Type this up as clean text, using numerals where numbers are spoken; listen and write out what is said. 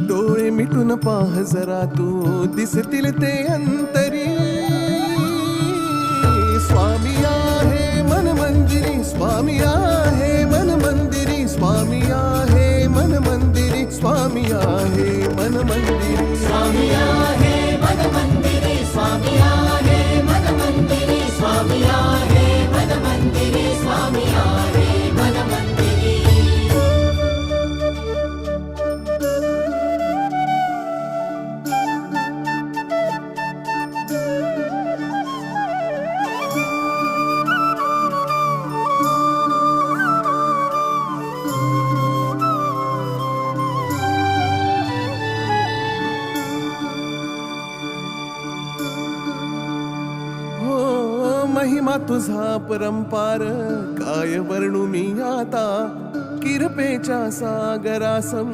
डोळे मिटून पाह जरा तू दिसतील ते अंतरी. स्वामी आहे मन मंदिरी, स्वामी आहे मन मंदिरी, स्वामी आहे मन मंदिरी, स्वामी आहे मन मंदिरी. स्वामी आहे मन मंदिरी, स्वामी आहे मन मंदिरी, स्वामी आहे मन मंदिरी, स्वामी आहे मन मंदिरी. महिमा तुझा परंपार काय वर्णू मी आता. किरपेच्या सागरासम